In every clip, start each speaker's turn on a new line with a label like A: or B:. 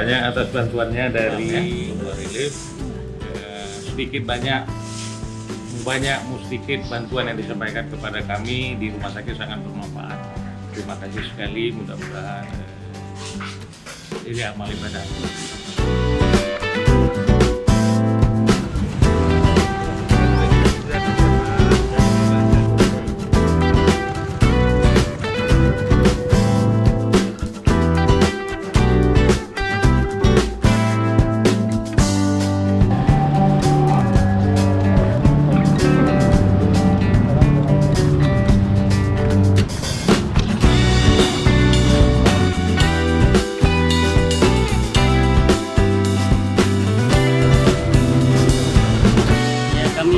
A: banyak atas bantuannya dari relief. Sedikit banyak sedikit bantuan yang disampaikan kepada kami di rumah sakit sangat bermanfaat. Terima kasih sekali, mudah-mudahan ini amal ibadah.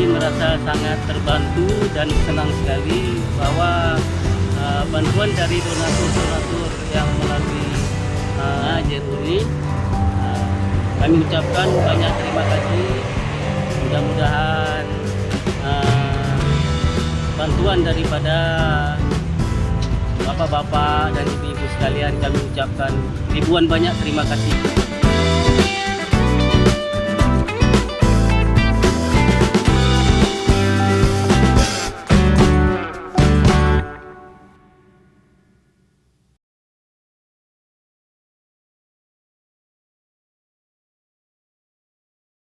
B: Merasa sangat terbantu dan senang sekali bahwa bantuan dari donatur-donatur yang melalui GER ini kami ucapkan banyak terima kasih. Mudah-mudahan bantuan daripada bapak-bapak dan ibu-ibu sekalian kami ucapkan ribuan banyak terima kasih.